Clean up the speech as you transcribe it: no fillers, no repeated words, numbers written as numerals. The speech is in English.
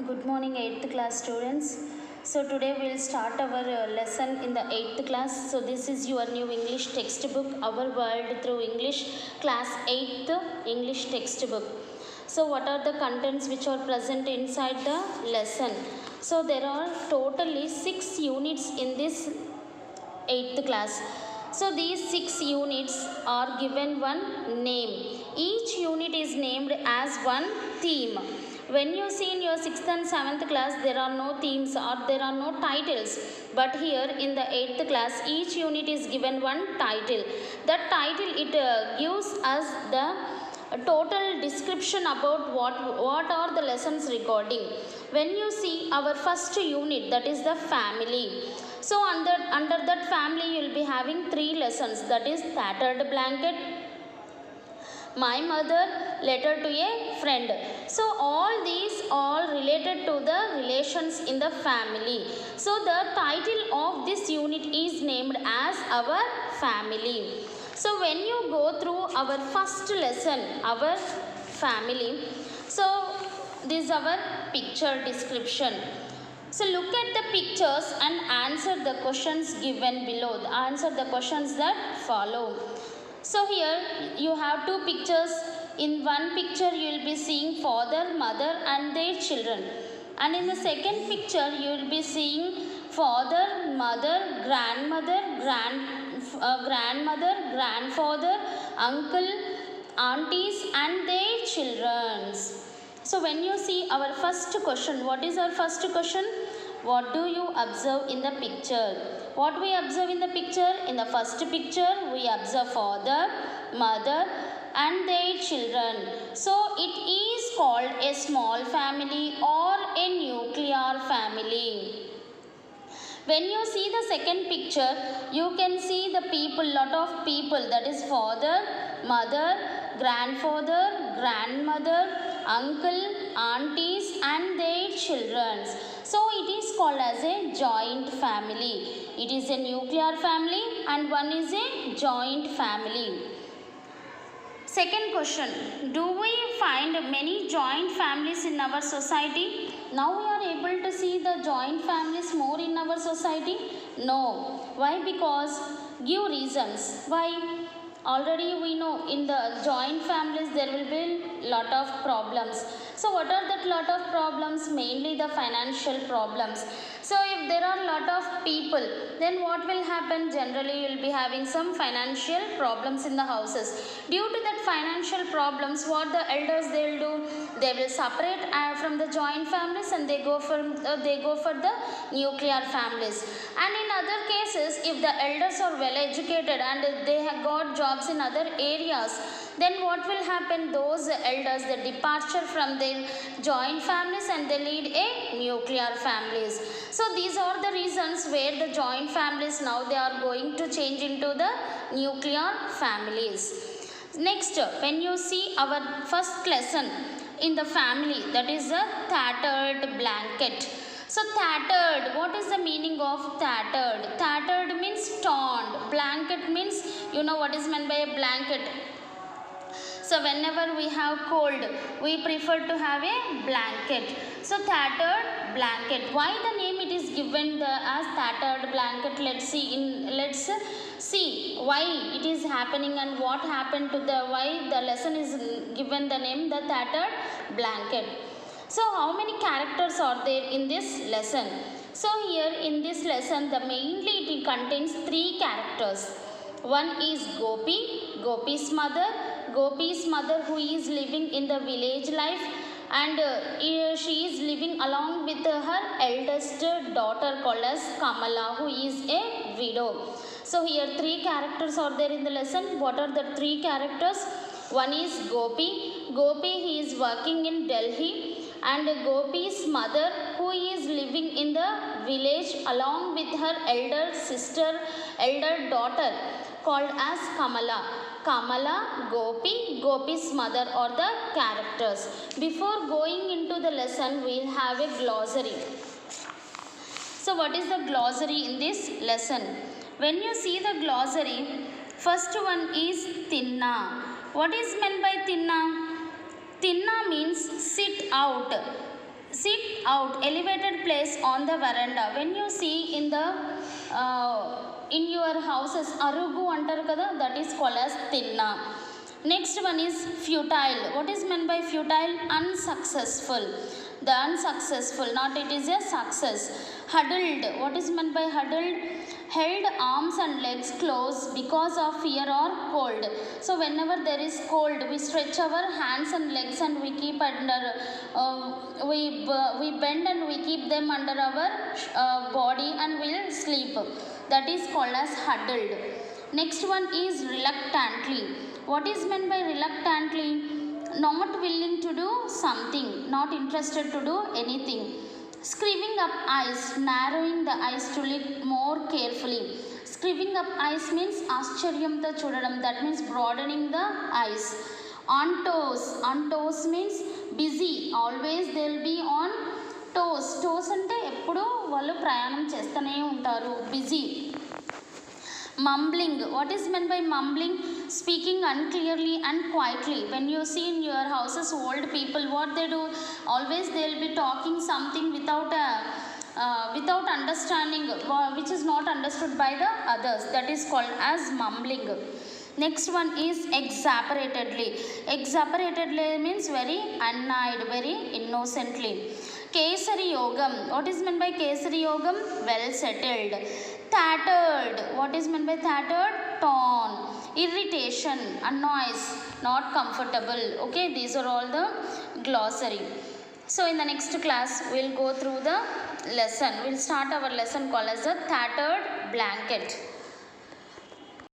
Good morning 8th class students. So today we will start our lesson in the 8th class. So this is your new English textbook, Our World Through English, class 8th English textbook. So what are the contents which are present inside the lesson? So there are totally 6 units in this 8th class. So these 6 units are given one name. Each unit is named as one theme. When you see in your 6th and 7th class, there are no themes or there are no titles. But here in the 8th class, each unit is given one title. That title, it gives us the total description about what are the lessons recording. When you see our first unit, that is the family. So under that family, you will be having 3 lessons. That is tattered blanket, my mother, letter to a friend. So all these all related to the relations in the family. So the title of this unit is named as our family. So when you go through our first lesson, our family, so this is our picture description. So look at the pictures and answer the questions given below. Answer the questions that follow. So here you have 2 pictures. In one picture you will be seeing father, mother and their children. And in the second picture you will be seeing father, mother, grandmother, grandmother, grandfather, uncle, aunties and their children. So when you see our first question, what is our first question? What do you observe in the picture? What we observe in the picture? In the first picture, we observe father, mother and their children. So it is called a small family or a nuclear family. When you see the second picture, you can see the people, lot of people, that is father, mother, grandfather, grandmother, uncle, aunties and their children. So it is called as a joint family. It is a nuclear family and one is a joint family. Second question, do we find many joint families in our society? Now we are able to see the joint families more in our society? No. Why? Because give reasons. Why? Already we know in the joint families there will be lot of problems. So what are that lot of problems? Mainly the financial problems. So if there are lot of people, then what will happen? Generally you will be having some financial problems in the houses. Due to that financial problems, what the elders they will do? They will separate from the joint families and they go for the nuclear families. And in other cases, if the elders are well educated and they have got jobs in other areas, then what will happen? Those elders, the departure from their joint families and they lead a nuclear families. So these are the reasons where the joint families now they are going to change into the nuclear families. Next, when you see our first lesson in the family, that is a tattered blanket. So tattered, what is the meaning of tattered? Tattered means torn. Blanket means, you know what is meant by a blanket. So whenever we have cold, we prefer to have a blanket. So tattered blanket. Why the name it is given as tattered blanket? Let's see why it is happening and what happened to why the lesson is given the name the tattered blanket. So how many characters are there in this lesson? So here in this lesson, mainly it contains 3 characters. One is Gopi, Gopi's mother who is living in the village life, and she is living along with her eldest daughter called as Kamala, who is a widow. So here 3 characters are there in the lesson. What are the 3 characters? One is Gopi. Gopi, he is working in Delhi, and Gopi's mother who is living in the village along with her elder daughter called as Kamala. Kamala, Gopi, Gopi's mother are the characters. Before going into the lesson, we will have a glossary. So what is the glossary in this lesson? When you see the glossary, first one is Tinna. What is meant by Tinna? Tinna means sit out. sit out, elevated place on the veranda. When you see in your houses arugu antaru kada, that is called as tinna. Next one is futile. What is meant by futile? Unsuccessful. The unsuccessful, not it is a success. Huddled. What is meant by huddled? Held arms and legs close because of fear or cold. So whenever there is cold, we stretch our hands and legs and we keep under, we bend and we keep them under our body and we'll sleep. That is called as huddled. Next one is reluctantly. What is meant by reluctantly? Not willing to do something, not interested to do anything. Screwing up eyes, narrowing the eyes to look more carefully. Screwing up eyes means ఆశ్చర్యంతో చూడడం, that means broadening the eyes. On toes. On toes means busy, always they will be on toes. Toes అంటే ఎప్పుడూ వాళ్ళు ప్రయాణం చేస్తూనే ఉంటారు, busy. Mumbling. What is meant by mumbling? Speaking unclearly and quietly. When you see in your houses old people, what they do, always they will be talking something without understanding, which is not understood by the others. That is called as mumbling. Next one is exasperatedly. Exasperatedly means very annoyed, very innocently. Kesari yogam. What is meant by kesari yogam? Well settled. Tattered. What is meant by tattered? Torn. Irritation, annoys, not comfortable. Okay, these are all the glossary. So in the next class we'll go through the lesson. We'll start our lesson called as a tattered blanket.